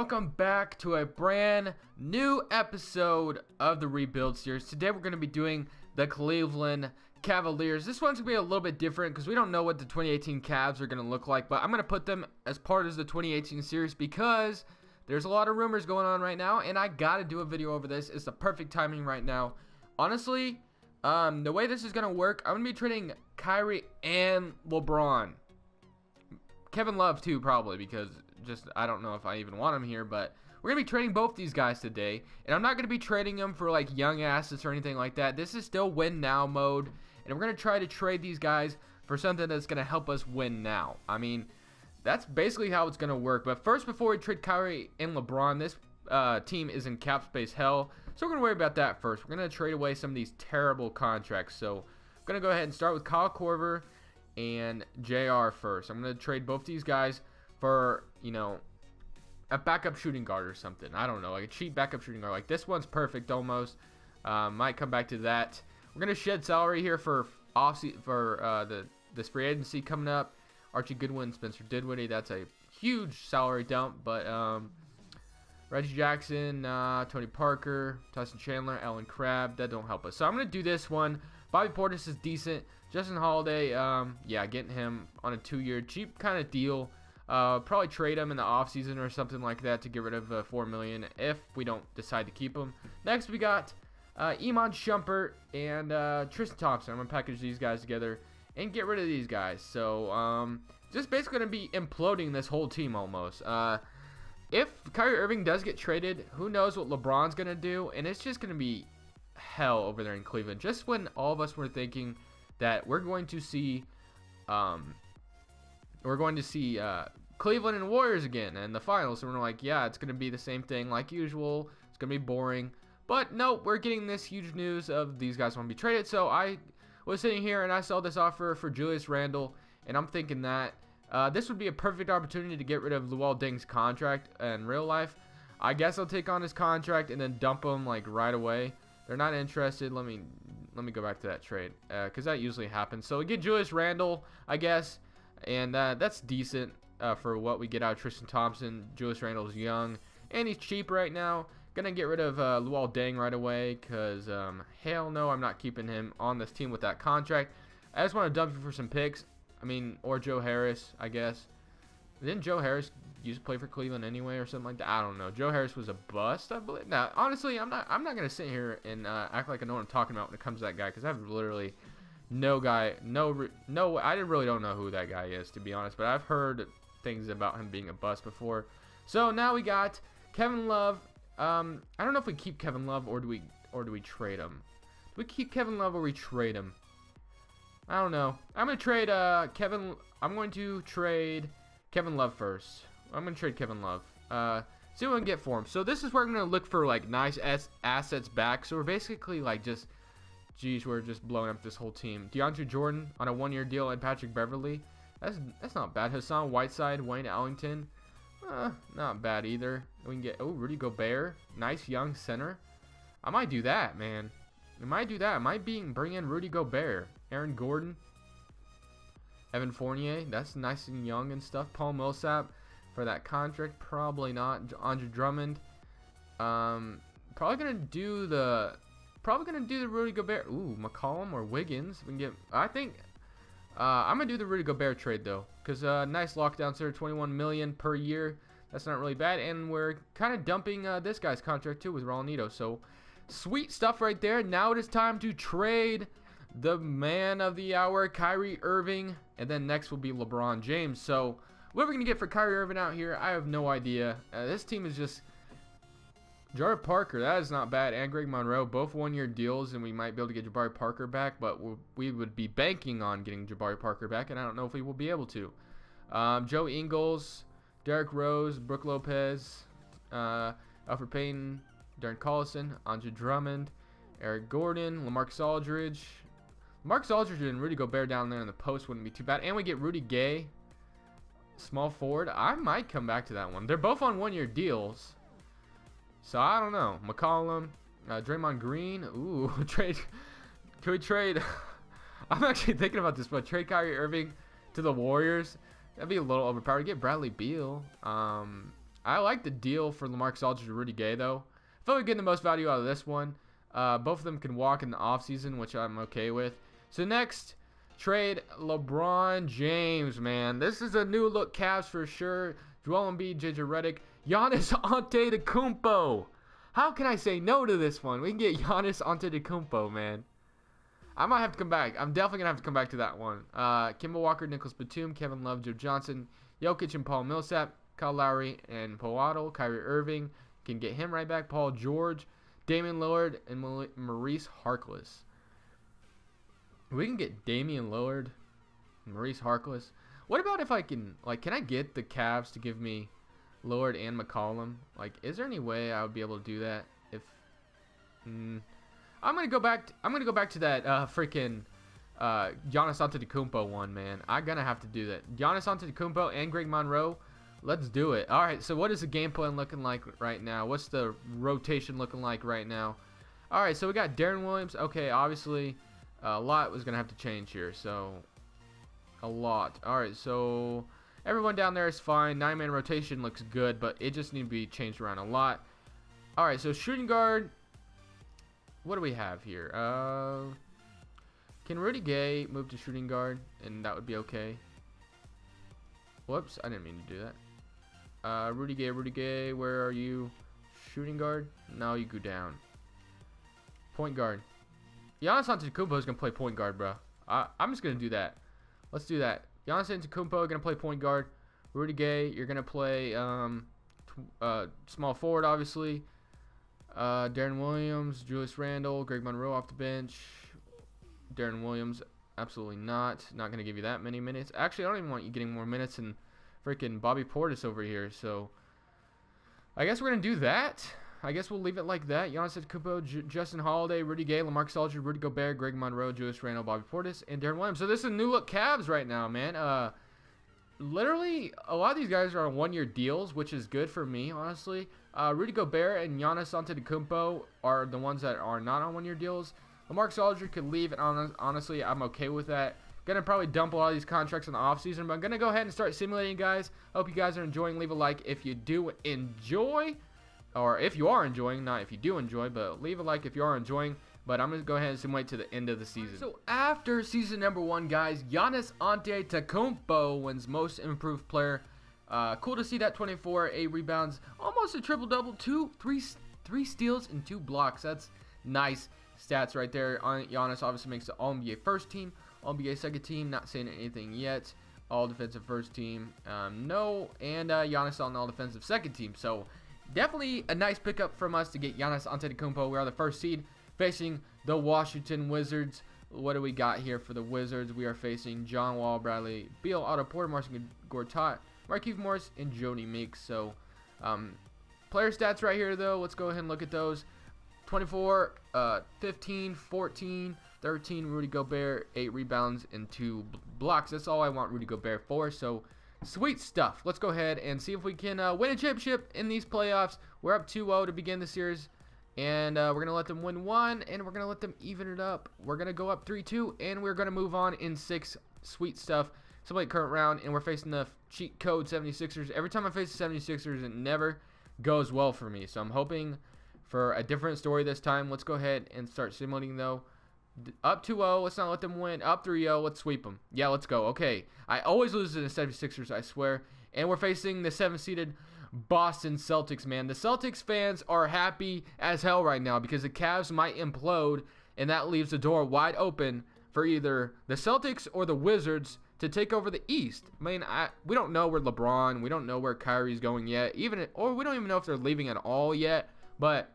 welcome back to a brand new episode of the Rebuild series. Today we're going to be doing the Cleveland Cavaliers. This one's going to be a little bit different because we don't know what the 2018 Cavs are going to look like, but I'm going to put them as part of the 2018 series because there's a lot of rumors going on right now, and I got to do a video over this. It's the perfect timing right now. Honestly, the way this is going to work, I'm going to be trading Kyrie and LeBron. Kevin Love too, probably, because I don't know if I even want him here, but we're going to be trading both these guys today, and I'm not going to be trading them for like young assets or anything like that. This is still win now mode, and we're going to try to trade these guys for something that's going to help us win now. I mean, that's basically how it's going to work. But first, before we trade Kyrie and LeBron, this team is in cap space hell, so we're going to worry about that first. We're going to trade away some of these terrible contracts. So I'm going to go ahead and start with Kyle Korver and JR first. I'm going to trade both these guys for, you know, a backup shooting guard or something. I don't know, like a cheap backup shooting guard. Like this one's perfect almost. Might come back to that. We're going to shed salary here for this free agency coming up. Archie Goodwin, Spencer Dinwiddie. That's a huge salary dump, but Reggie Jackson, Tony Parker, Tyson Chandler, Allen Crabbe, that don't help us. So I'm going to do this one. Bobby Portis is decent. Justin Holiday, yeah, getting him on a 2-year cheap kind of deal. Probably trade him in the offseason or something like that to get rid of $4 million if we don't decide to keep him. Next, we got Iman Shumpert and Tristan Thompson. I'm going to package these guys together and get rid of these guys. So, just basically going to be imploding this whole team almost. If Kyrie Irving does get traded, who knows what LeBron's going to do, and it's just going to be hell over there in Cleveland. Just when all of us were thinking that we're going to see Cleveland and Warriors again in the finals, so we're like, yeah, it's going to be the same thing like usual. It's going to be boring. But no, we're getting this huge news of these guys want to be traded. So I was sitting here and I saw this offer for Julius Randle, and I'm thinking that this would be a perfect opportunity to get rid of Luol Deng's contract in real life. I guess I'll take on his contract and then dump him like right away. They're not interested. Let me go back to that trade because that usually happens. So we get Julius Randle, I guess, and that's decent for what we get out of Tristan Thompson. Julius Randle's young and he's cheap right now. Gonna get rid of Luol Deng right away because hell no, I'm not keeping him on this team with that contract. I just want to dump him for some picks. I mean, or Joe Harris, I guess. Didn't Joe Harris used to play for Cleveland anyway or something like that? I don't know. Joe Harris was a bust, I believe. Now, honestly, I'm not gonna sit here and act like I know what I'm talking about when it comes to that guy because I've literally I really don't know who that guy is, to be honest. But I've heard things about him being a bust before. So now we got Kevin Love. I don't know if we keep Kevin Love or do we trade him. Do we keep Kevin Love or we trade him? I don't know. I'm gonna trade Kevin Love first. I'm going to trade Kevin Love. See what we can get for him. So this is where I'm going to look for like nice assets back. So we're basically like just, geez, we're just blowing up this whole team. DeAndre Jordan on a 1-year deal and Patrick Beverley. That's not bad. Hassan Whiteside, Wayne Ellington. Not bad either. We can get, Rudy Gobert. Nice young center. I might do that, man. I might do that. I might bring in Rudy Gobert. Aaron Gordon. Evan Fournier, that's nice and young and stuff. Paul Millsap for that contract, probably not. Andre Drummond, probably gonna do the Rudy Gobert. Ooh, McCollum or Wiggins. We can get. I think I'm gonna do the Rudy Gobert trade though, because nice lockdown there, $21 million per year. That's not really bad, and we're kind of dumping this guy's contract too with Raul Neto. So sweet stuff right there. Now it is time to trade the man of the hour, Kyrie Irving, and then next will be LeBron James. So what are we going to get for Kyrie Irving out here? I have no idea. This team is just Jabari Parker. That is not bad. And Greg Monroe, both 1-year deals, and we might be able to get Jabari Parker back, but we would be banking on getting Jabari Parker back, and I don't know if we will be able to. Joe Ingles, Derrick Rose, Brook Lopez, Alfred Payton, Darren Collison, Andre Drummond, Eric Gordon, LaMarcus Aldridge. Marcus Aldridge and Rudy Gobert down there in the post wouldn't be too bad. And we get Rudy Gay, small forward. I might come back to that one. They're both on 1-year deals. So I don't know. McCollum, Draymond Green. Ooh, trade. Can we trade? I'm actually thinking about this, but trade Kyrie Irving to the Warriors. That'd be a little overpowered. Get Bradley Beal. I like the deal for LaMarcus Aldridge and Rudy Gay, though. I feel like we're getting the most value out of this one. Both of them can walk in the offseason, which I'm okay with. So next, trade LeBron James, man. This is a new look Cavs for sure. Joel Embiid, JJ Redick, Giannis Antetokounmpo. How can I say no to this one? We can get Giannis Antetokounmpo, man. I might have to come back. I'm definitely going to have to come back to that one. Kemba Walker, Nicholas Batum, Kevin Love, Joe Johnson, Jokic and Paul Millsap, Kyle Lowry and Poeltl, Kyrie Irving. Can get him right back. Paul George, Damian Lillard, and Maurice Harkless. We can get Damian Lillard, Maurice Harkless. What about if I can I get the Cavs to give me Lillard and McCollum? Like, is there any way I would be able to do that? If I'm gonna go back to that freaking Giannis Antetokounmpo one, man. I'm gonna have to do that. Giannis Antetokounmpo and Greg Monroe. Let's do it. All right. So what is the game plan looking like right now? What's the rotation looking like right now? All right. So we got Darren Williams. Okay. Obviously, a lot was gonna have to change here. So a lot. All right. So everyone down there is fine. 9-man rotation looks good, but it just needs to be changed around a lot. All right. So shooting guard. What do we have here? Can Rudy Gay move to shooting guard, and that would be okay? Whoops, I didn't mean to do that. Rudy Gay, where are you? Shooting guard? No, you go down. Point guard. Giannis Antetokounmpo is going to play point guard, bro. I'm just going to do that. Let's do that. Giannis Antetokounmpo going to play point guard. Rudy Gay, you're going to play small forward, obviously. Darren Williams, Julius Randle, Greg Monroe off the bench. Darren Williams, absolutely not. Not going to give you that many minutes. Actually, I don't even want you getting more minutes than freaking Bobby Portis over here. So, I guess we're going to do that. I guess we'll leave it like that. Giannis Antetokounmpo, Justin Holiday, Rudy Gay, LaMarcus Aldridge, Rudy Gobert, Greg Monroe, Julius Randle, Bobby Portis, and Darren Williams. So, this is a new look Cavs right now, man. Literally, a lot of these guys are on one-year deals, which is good for me, honestly. Rudy Gobert and Giannis Antetokounmpo are the ones that are not on one-year deals. LaMarcus Aldridge could leave, and honestly, I'm okay with that. Gonna probably dump a lot of these contracts in the offseason, but I'm gonna go ahead and start simulating, guys. Hope you guys are enjoying. Leave a like if you do enjoy, or if you are enjoying, not if you do enjoy, but leave a like if you are enjoying. But I'm gonna go ahead and simulate to the end of the season. So after season number 1, guys, Giannis Antetokounmpo wins Most Improved Player. Cool to see that. 24, 8 rebounds, almost a triple-double, 3 steals and 2 blocks. That's nice stats right there. Giannis obviously makes the All-NBA first team, All-NBA second team, not saying anything yet. All-defensive first team, no, and Giannis on the all-defensive second team. So definitely a nice pickup from us to get Giannis Antetokounmpo. We are the first seed facing the Washington Wizards. What do we got here for the Wizards? We are facing John Wall, Bradley Beal, Otto Porter, Marcin Gortat, Markieff Morris, and Jody Meeks. So player stats right here, though. Let's go ahead and look at those. 24, 15, 14, 13, Rudy Gobert, 8 rebounds, and 2 blocks. That's all I want Rudy Gobert for, so sweet stuff. Let's go ahead and see if we can win a championship in these playoffs. We're up 2-0 to begin the series, and we're going to let them win 1, and we're going to let them even it up. We're going to go up 3-2, and we're going to move on in 6. Sweet stuff. Simulate current round, and we're facing the cheat code 76ers. Every time I face the 76ers, it never goes well for me, so I'm hoping for a different story this time. Let's go ahead and start simulating, though. Up 2-0. Let's not let them win. Up 3-0. Let's sweep them. Yeah, let's go. Okay. I always lose to the 76ers, I swear. And we're facing the 7th-seeded Boston Celtics, man. The Celtics fans are happy as hell right now because the Cavs might implode, and that leaves the door wide open for either the Celtics or the Wizards to take over the East. I mean, we don't know where LeBron, we don't know where Kyrie's going yet, or we don't even know if they're leaving at all yet. But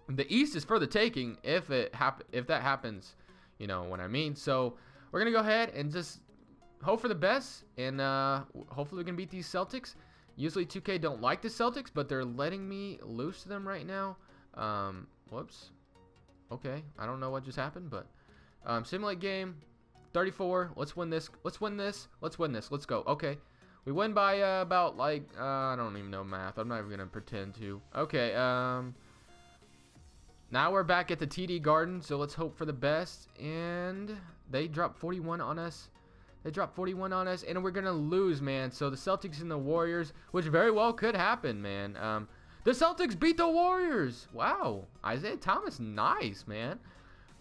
the East is for the taking if that happens, you know what I mean. So we're gonna go ahead and just hope for the best, and hopefully we can beat these Celtics. Usually 2K don't like the Celtics, but they're letting me loose to them right now. Whoops. Okay, I don't know what just happened, but simulate game 34. Let's win this. Let's win this. Let's win this. Let's go. Okay. We win by about like I don't even know math. I'm not even gonna pretend to. Okay. Now we're back at the TD Garden, so let's hope for the best. And they dropped 41 on us. They dropped 41 on us, and we're going to lose, man. So the Celtics and the Warriors, which very well could happen, man. The Celtics beat the Warriors. Wow. Isaiah Thomas, nice, man.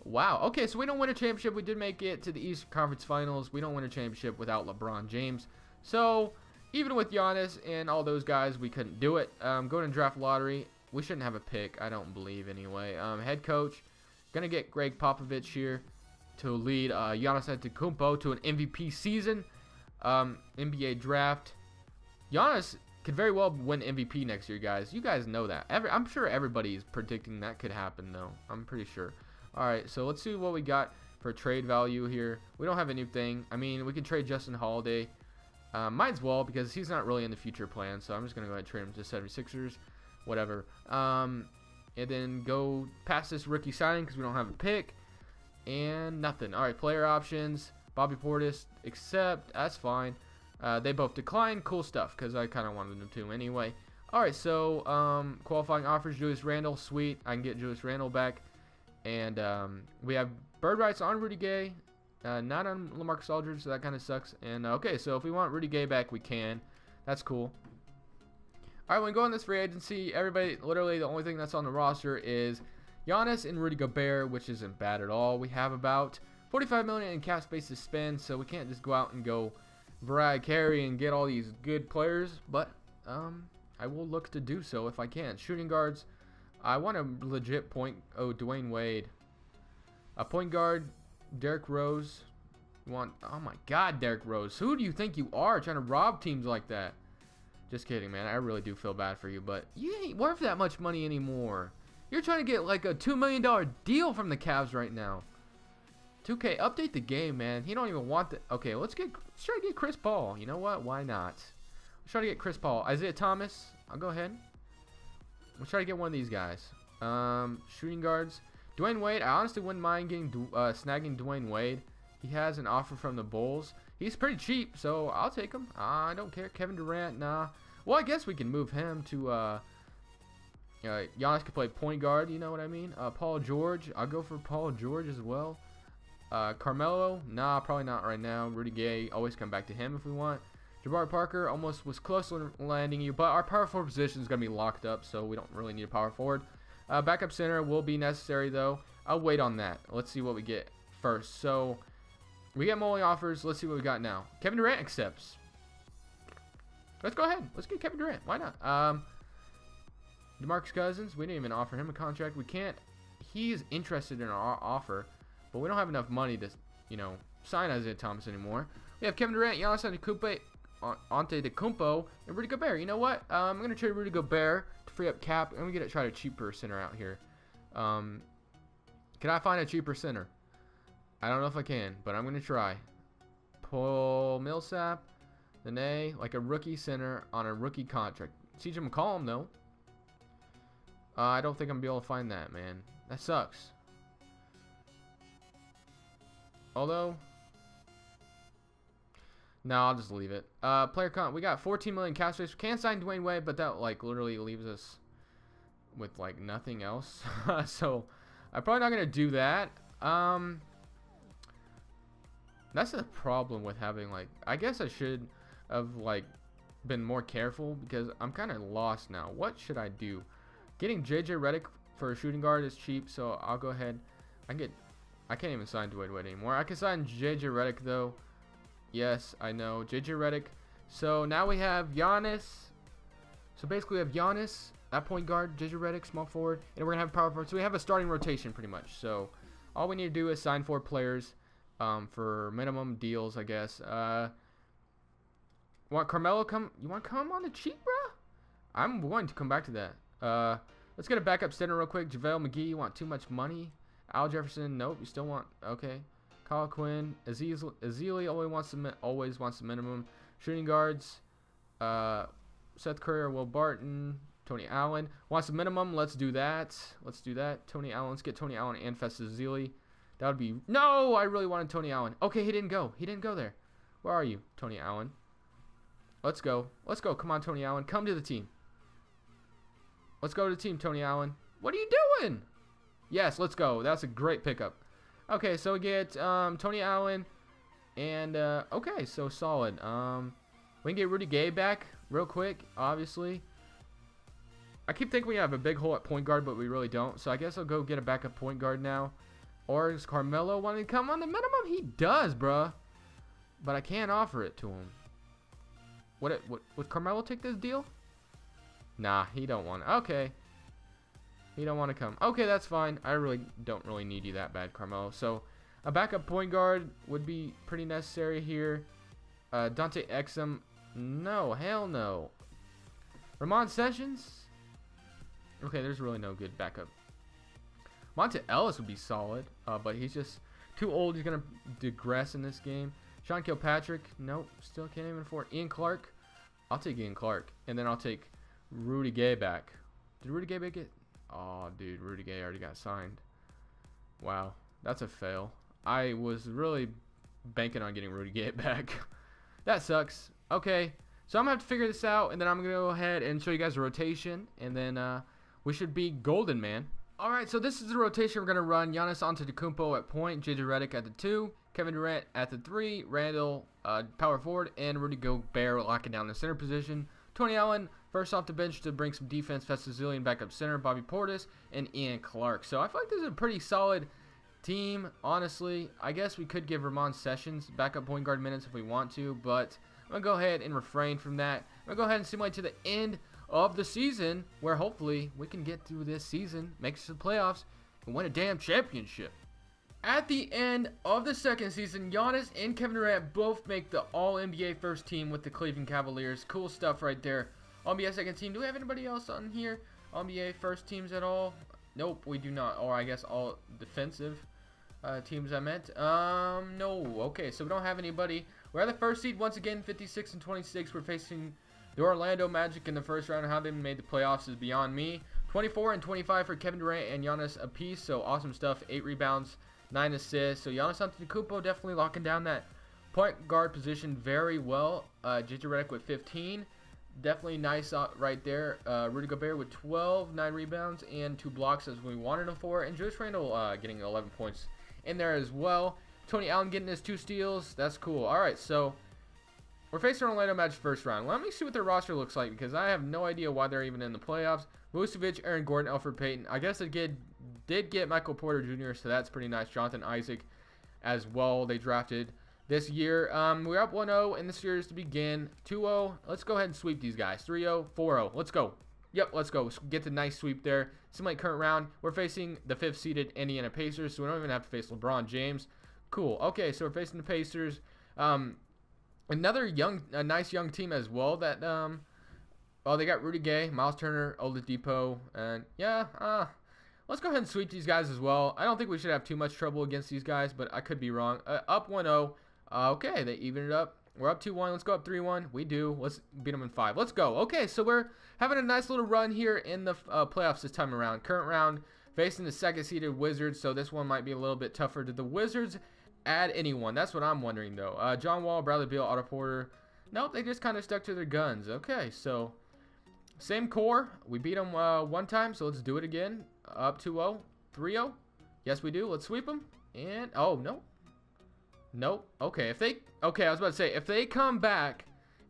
Wow. Okay, so we don't win a championship. We did make it to the Eastern Conference Finals. We don't win a championship without LeBron James. So even with Giannis and all those guys, we couldn't do it. Going to draft lottery, we shouldn't have a pick, I don't believe, anyway. Head coach, going to get Greg Popovich here to lead Giannis Antetokounmpo to an MVP season. NBA draft. Giannis could very well win MVP next year, guys. You guys know that. I'm sure everybody's predicting that could happen, though. I'm pretty sure. All right, so let's see what we got for trade value here. We don't have anything. I mean, we could trade Justin Holiday. Might as well, because he's not really in the future plan. So I'm just going to go ahead and trade him to 76ers. Whatever. And then go past this rookie signing because we don't have a pick. And nothing. All right, player options. Bobby Portis, accept. That's fine. They both declined. Cool stuff, because I kind of wanted them to anyway. All right, so qualifying offers. Julius Randle, sweet. I can get Julius Randle back. And we have bird rights on Rudy Gay. Not on LaMarcus Aldridge, so that kind of sucks. And okay, so if we want Rudy Gay back, we can. That's cool. All right, when we go on this free agency, everybody, literally the only thing that's on the roster is Giannis and Rudy Gobert, which isn't bad at all. We have about $45 million in cap space to spend, so we can't just go out and go Mariah Carey and get all these good players. But I will look to do so if I can. Shooting guards, I want a legit point. Oh, Dwayne Wade. A point guard, Derrick Rose. Oh my God, Derrick Rose. Who do you think you are trying to rob teams like that? Just kidding, man. I really do feel bad for you, but you ain't worth that much money anymore. You're trying to get like a $2 million deal from the Cavs right now. 2K, update the game, man. He don't even want the. Okay, let's try to get Chris Paul. You know what? Why not? Let's try to get Chris Paul. Isaiah Thomas. I'll go ahead. Let's try to get one of these guys. Shooting guards. Dwayne Wade. I honestly wouldn't mind getting snagging Dwayne Wade. He has an offer from the Bulls. He's pretty cheap, so I'll take him. I don't care. Kevin Durant, nah. Well, I guess we can move him to. Giannis could play point guard. You know what I mean? Paul George. I'll go for Paul George as well. Carmelo, nah, probably not right now. Rudy Gay, always come back to him if we want. Jabari Parker almost was close to landing you, but our power forward position is going to be locked up, so we don't really need a power forward. Backup center will be necessary, though. I'll wait on that. Let's see what we get first. So, we get Molly offers. Let's see what we got now. Kevin Durant accepts. Let's go ahead. Let's get Kevin Durant. Why not? DeMarcus Cousins, we didn't even offer him a contract. We can't. He is interested in our offer, but we don't have enough money to, sign Isaiah Thomas anymore. We have Kevin Durant, Giannis Antetokounmpo, and Rudy Gobert. You know what? I'm going to trade Rudy Gobert to free up cap, and we're going to try a cheaper center out here. Can I find a cheaper center? I don't know if I can, but I'm going to try. Paul Millsap, Nene, like a rookie center on a rookie contract. CJ McCollum, though. I don't think I'm going to be able to find that, man. That sucks. Although, no, I'll just leave it. Player count, we got 14 million cap space. We can't sign Dwayne Wade, but that literally leaves us with nothing else. So I'm probably not gonna do that. That's the problem with having I guess I should have been more careful because I'm kind of lost now. What should I do? Getting JJ Redick for a shooting guard is cheap, so I'll go ahead. I can't even sign Dwayne Wade anymore. I can sign JJ Redick though. Yes, I know. JJ Redick. So now we have Giannis. So basically we have Giannis at point guard, JJ Redick, small forward, and we're going to have power forward. So we have a starting rotation pretty much. So all we need to do is sign 4 players for minimum deals, I guess. Want Carmelo come? You want to come on the cheap, bro? I'm going to come back to that. Let's get a backup center real quick. JaVale McGee, you want too much money? Al Jefferson, nope. You still want, okay. Kyle Quinn, Ezeli always wants the minimum. Shooting guards, Seth Curry or Will Barton. Tony Allen wants the minimum. Let's do that. Let's do that. Tony Allen. Let's get Tony Allen and Festus Ezeli. That would be, no, I really wanted Tony Allen. Okay, he didn't go. He didn't go there. Where are you, Tony Allen? Let's go. Let's go. Come on, Tony Allen. Come to the team. Let's go to the team, Tony Allen. What are you doing? Yes, let's go. That's a great pickup. Okay, so we get Tony Allen, And okay, so solid. We can get Rudy Gay back real quick, obviously. I keep thinking we have a big hole at point guard, but we really don't. So I guess I'll go get a backup point guard now. Or does Carmelo want to come on the minimum? He does, bruh. But I can't offer it to him. Would Carmelo take this deal? Nah, he don't want it. Okay. He don't want to come. Okay, that's fine. I don't really need you that bad, Carmelo. So a backup point guard would be pretty necessary here. Dante Exum. No, hell no. Ramon Sessions. Okay, there's really no good backup. Monta Ellis would be solid, but he's just too old. He's going to digress in this game. Sean Kilpatrick. Nope, still can't even afford. Ian Clark. I'll take Ian Clark. And then I'll take Rudy Gay back. Did Rudy Gay make it? Oh, dude, Rudy Gay already got signed. Wow, that's a fail. I was really banking on getting Rudy Gay back. That sucks. Okay, so I'm going to have to figure this out, and then I'm going to go ahead and show you guys a rotation, and then we should be golden, man. All right, so this is the rotation we're going to run. Giannis Antetokounmpo at point, JJ Redick at the 2, Kevin Durant at the 3, Randall power forward, and Rudy Gobert locking down the center position. Tony Allen first off the bench to bring some defense. Festus backup center, Bobby Portis, and Ian Clark. So I feel like this is a pretty solid team, honestly. I guess we could give Ramon Sessions backup point guard minutes if we want to, but I'm going to go ahead and refrain from that. I'm going to go ahead and simulate to the end of the season, where hopefully we can get through this season, make it to the playoffs, and win a damn championship. At the end of the second season, Giannis and Kevin Durant both make the All-NBA first team with the Cleveland Cavaliers. Cool stuff right there. All-NBA second team. Do we have anybody else on here? All-NBA first teams at all? Nope, we do not. Or I guess all defensive teams I meant. No. Okay, so we don't have anybody. We're at the first seed once again, 56-26. We're facing the Orlando Magic in the first round. How they made the playoffs is beyond me. 24-25 for Kevin Durant and Giannis apiece. So awesome stuff. 8 rebounds. 9 assists. So Giannis Antetokounmpo definitely locking down that point guard position very well. JJ Redick with 15. Definitely nice right there. Rudy Gobert with 12, 9 rebounds, and 2 blocks as we wanted him for. And Julius Randle getting 11 points in there as well. Tony Allen getting his 2 steals. That's cool. All right, so we're facing Orlando Magic first round. Let me see what their roster looks like because I have no idea why they're even in the playoffs. Vucevic, Aaron Gordon, Elfrid Payton. I guess they did get Michael Porter Jr., so that's pretty nice. Jonathan Isaac as well, they drafted this year. We're up 1-0 in the series to begin. 2-0. Let's go ahead and sweep these guys. 3-0, 4-0. Let's go. Yep, let's go. Let's get the nice sweep there. Simulate current round. We're facing the 5th-seeded Indiana Pacers, so we don't even have to face LeBron James. Cool. Okay, so we're facing the Pacers. Another nice young team as well that, well, they got Rudy Gay, Miles Turner, Oladipo, and yeah, let's go ahead and sweep these guys as well. I don't think we should have too much trouble against these guys, but I could be wrong. Up 1-0. Okay, they evened it up. We're up 2-1. Let's go up 3-1. We do. Let's beat them in 5. Let's go. Okay, so we're having a nice little run here in the playoffs this time around. Current round facing the 2nd-seeded Wizards, so this one might be a little bit tougher. Did the Wizards add anyone? That's what I'm wondering, though. John Wall, Bradley Beal, Otto Porter. Nope, they just kind of stuck to their guns. Okay, so same core. We beat them one time, so let's do it again. Up 2-0, 3-0. Yes, we do. Let's sweep them. And oh no, nope. Okay, I was about to say if they come back,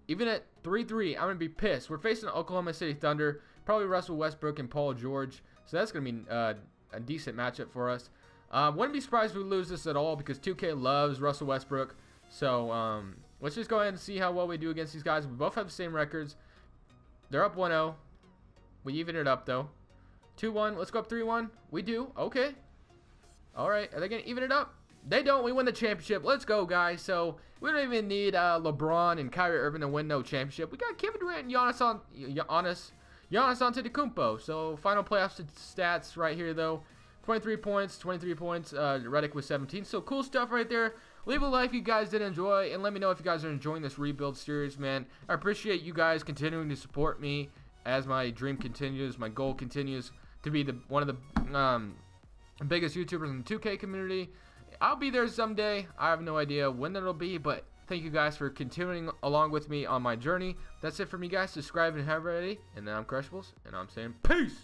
even at 3-3, I'm gonna be pissed. We're facing Oklahoma City Thunder, probably Russell Westbrook and Paul George, so that's gonna be a decent matchup for us. Wouldn't be surprised if we lose this at all because 2K loves Russell Westbrook. So let's just go ahead and see how well we do against these guys. We both have the same records. They're up 1-0. We even it up though. 2-1. Let's go up 3-1. We do. Okay. All right. Are they going to even it up? They don't. We win the championship. Let's go, guys. So we don't even need LeBron and Kyrie Irving to win no championship. We got Kevin Durant and Giannis Antetokounmpo. So final playoff stats right here, though. 23 points. Redick with 17. So cool stuff right there. Leave a like if you guys did enjoy, and let me know if you guys are enjoying this rebuild series, man. I appreciate you guys continuing to support me as my dream continues, my goal continues to be one of the biggest YouTubers in the 2K community. I'll be there someday. I have no idea when that'll be, but thank you guys for continuing along with me on my journey. That's it for me, guys. Subscribe if you haven't already, and then I'm Crushables, and I'm saying peace.